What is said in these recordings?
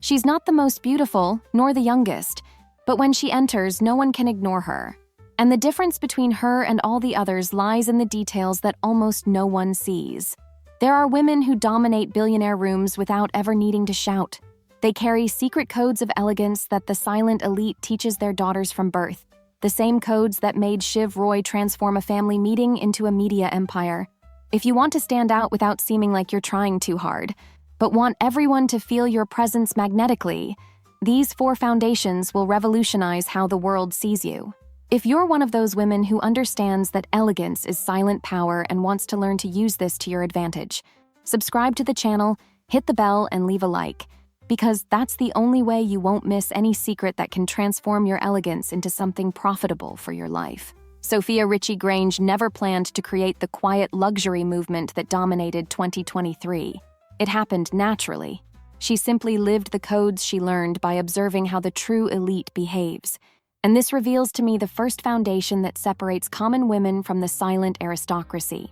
She's not the most beautiful, nor the youngest, but when she enters, no one can ignore her. And the difference between her and all the others lies in the details that almost no one sees. There are women who dominate billionaire rooms without ever needing to shout. They carry secret codes of elegance that the silent elite teaches their daughters from birth, the same codes that made Shiv Roy transform a family meeting into a media empire. If you want to stand out without seeming like you're trying too hard, but want everyone to feel your presence magnetically, these 4 foundations will revolutionize how the world sees you. If you're one of those women who understands that elegance is silent power and wants to learn to use this to your advantage, subscribe to the channel, hit the bell, and leave a like, because that's the only way you won't miss any secret that can transform your elegance into something profitable for your life. Sophia Richie-Grainge never planned to create the quiet luxury movement that dominated 2023. It happened naturally. She simply lived the codes she learned by observing how the true elite behaves. And this reveals to me the first foundation that separates common women from the silent aristocracy.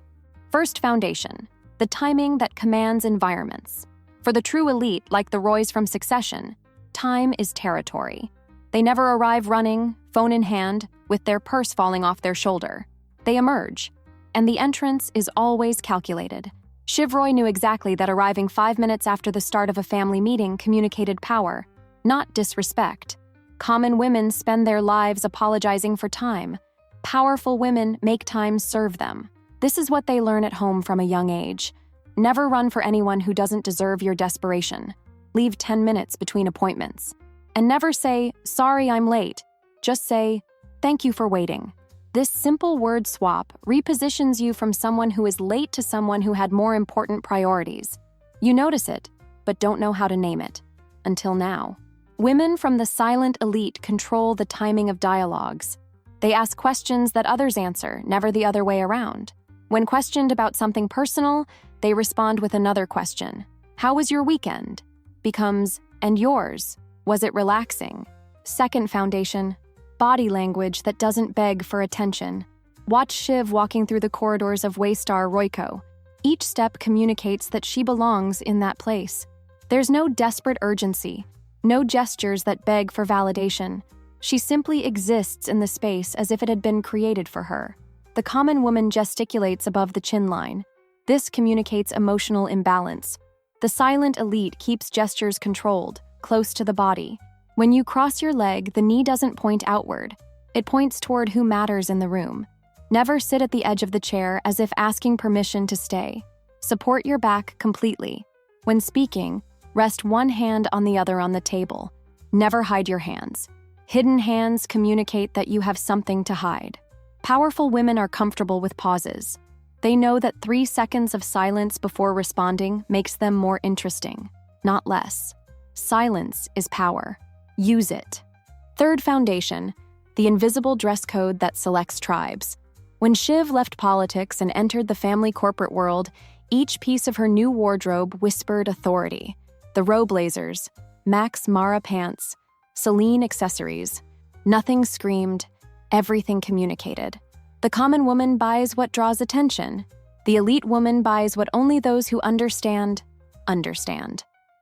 First foundation, the timing that commands environments. For the true elite, like the Roys from Succession, time is territory. They never arrive running, phone in hand, with their purse falling off their shoulder. They emerge, and the entrance is always calculated. Shiv Roy knew exactly that arriving 5 minutes after the start of a family meeting communicated power, not disrespect. Common women spend their lives apologizing for time. Powerful women make time serve them. This is what they learn at home from a young age. Never run for anyone who doesn't deserve your desperation. Leave 10 minutes between appointments. And never say, "Sorry, I'm late." Just say, "Thank you for waiting." This simple word swap repositions you from someone who is late to someone who had more important priorities. You notice it, but don't know how to name it. Until now. Women from the silent elite control the timing of dialogues. They ask questions that others answer, never the other way around. When questioned about something personal, they respond with another question. "How was your weekend?" Becomes, "And yours? Was it relaxing?" Second foundation, body language that doesn't beg for attention. Watch Shiv walking through the corridors of Waystar Royco. Each step communicates that she belongs in that place. There's no desperate urgency. No gestures that beg for validation. She simply exists in the space as if it had been created for her. The common woman gesticulates above the chin line. This communicates emotional imbalance. The silent elite keeps gestures controlled, close to the body. When you cross your leg, the knee doesn't point outward. It points toward who matters in the room. Never sit at the edge of the chair as if asking permission to stay. Support your back completely. When speaking, rest one hand on the other on the table. Never hide your hands. Hidden hands communicate that you have something to hide. Powerful women are comfortable with pauses. They know that 3 seconds of silence before responding makes them more interesting, not less. Silence is power. Use it. Third foundation, the invisible dress code that selects tribes. When Shiv left politics and entered the family corporate world, each piece of her new wardrobe whispered authority. The Row blazers, Max Mara pants, Celine accessories. Nothing screamed, everything communicated. The common woman buys what draws attention. The elite woman buys what only those who understand.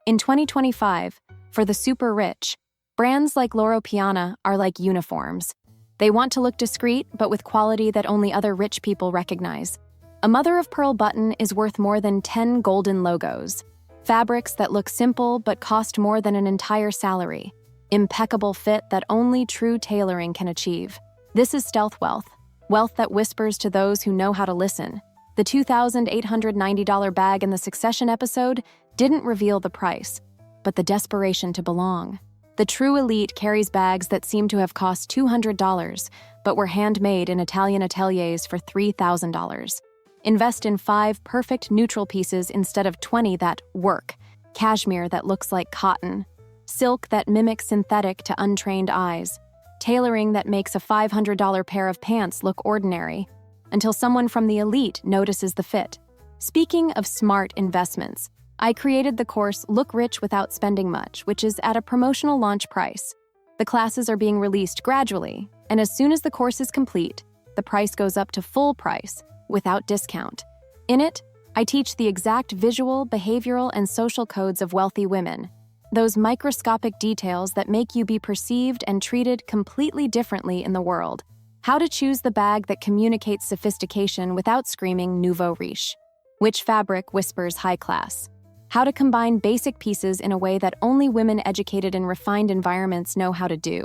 In 2025, for the super rich, brands like Loro Piana are like uniforms. They want to look discreet, but with quality that only other rich people recognize. A mother-of-pearl button is worth more than 10 golden logos. Fabrics that look simple but cost more than an entire salary. Impeccable fit that only true tailoring can achieve. This is stealth wealth. Wealth that whispers to those who know how to listen. The $2,890 bag in the Succession episode didn't reveal the price, but the desperation to belong. The true elite carries bags that seem to have cost $200, but were handmade in Italian ateliers for $3,000. Invest in 5 perfect neutral pieces instead of 20 that work. Cashmere that looks like cotton. Silk that mimics synthetic to untrained eyes. Tailoring that makes a $500 pair of pants look ordinary, until someone from the elite notices the fit. Speaking of smart investments, I created the course Look Rich Without Spending Much, which is at a promotional launch price. The classes are being released gradually, and as soon as the course is complete, the price goes up to full price, without discount. In it, I teach the exact visual, behavioral, and social codes of wealthy women. those microscopic details that make you be perceived and treated completely differently in the world. How to choose the bag that communicates sophistication without screaming nouveau riche. Which fabric whispers high class. How to combine basic pieces in a way that only women educated in refined environments know how to do.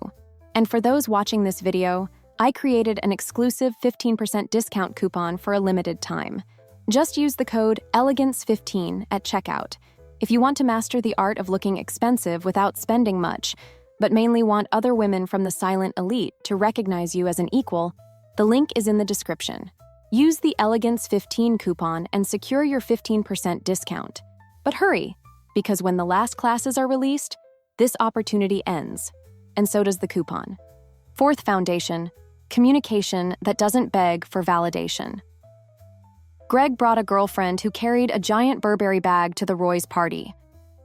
And for those watching this video, I created an exclusive 15% discount coupon for a limited time. Just use the code ELEGANCE15 at checkout. If you want to master the art of looking expensive without spending much, but mainly want other women from the silent elite to recognize you as an equal, the link is in the description. Use the ELEGANCE15 coupon and secure your 15% discount. But hurry, because when the last classes are released, this opportunity ends, and so does the coupon. Fourth foundation, communication that doesn't beg for validation. Greg brought a girlfriend who carried a giant Burberry bag to the Roy's party.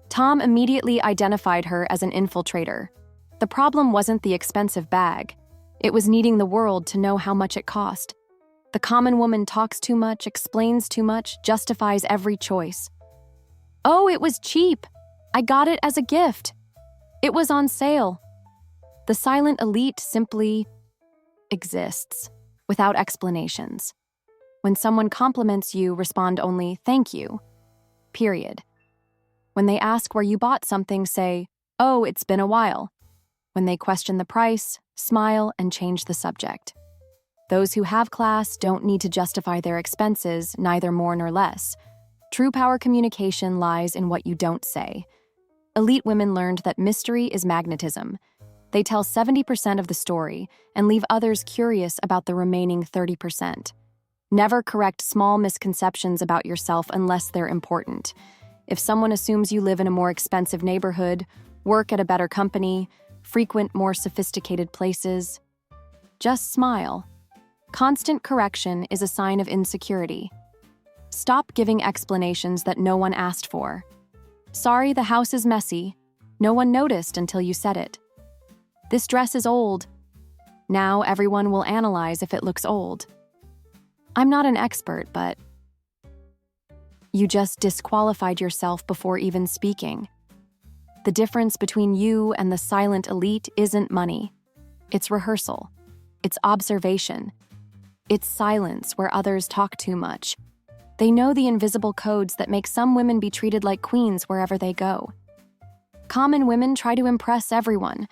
Tom immediately identified her as an infiltrator. The problem wasn't the expensive bag. It was needing the world to know how much it cost. The common woman talks too much, explains too much, justifies every choice. Oh, it was cheap. I got it as a gift. It was on sale. The silent elite simply exists, without explanations. When someone compliments you, respond only, "Thank you." Period. When they ask where you bought something, say, "Oh, it's been a while." When they question the price, smile and change the subject. Those who have class don't need to justify their expenses, neither more nor less. True power communication lies in what you don't say. Elite women learned that mystery is magnetism. They tell 70% of the story and leave others curious about the remaining 30%. Never correct small misconceptions about yourself unless they're important. If someone assumes you live in a more expensive neighborhood, work at a better company, frequent more sophisticated places, just smile. Constant correction is a sign of insecurity. Stop giving explanations that no one asked for. Sorry, the house is messy. No one noticed until you said it. This dress is old. Now everyone will analyze if it looks old. I'm not an expert, but you just disqualified yourself before even speaking. The difference between you and the silent elite isn't money. It's rehearsal. It's observation. It's silence where others talk too much. They know the invisible codes that make some women be treated like queens wherever they go. Common women try to impress everyone.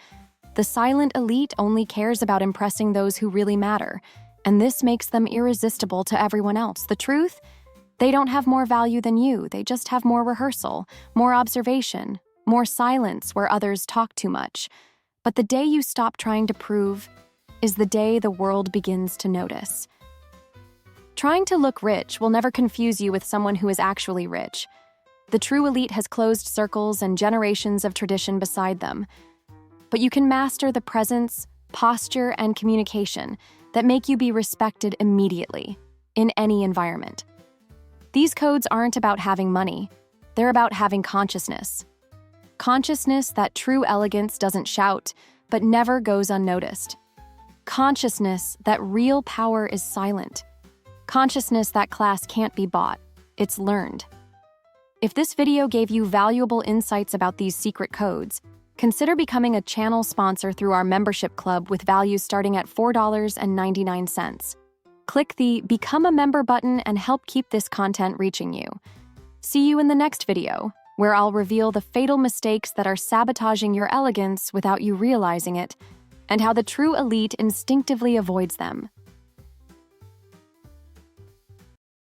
The silent elite only cares about impressing those who really matter, and this makes them irresistible to everyone else. The truth? They don't have more value than you. They just have more rehearsal, more observation, more silence where others talk too much. But the day you stop trying to prove is the day the world begins to notice. Trying to look rich will never confuse you with someone who is actually rich. The true elite has closed circles and generations of tradition beside them. But you can master the presence, posture, and communication that make you be respected immediately, in any environment. These codes aren't about having money. They're about having consciousness. Consciousness that true elegance doesn't shout, but never goes unnoticed. Consciousness that real power is silent. Consciousness that class can't be bought. It's learned. If this video gave you valuable insights about these secret codes, consider becoming a channel sponsor through our membership club with values starting at $4.99. Click the Become a Member button and help keep this content reaching you. See you in the next video, where I'll reveal the fatal mistakes that are sabotaging your elegance without you realizing it, and how the true elite instinctively avoids them.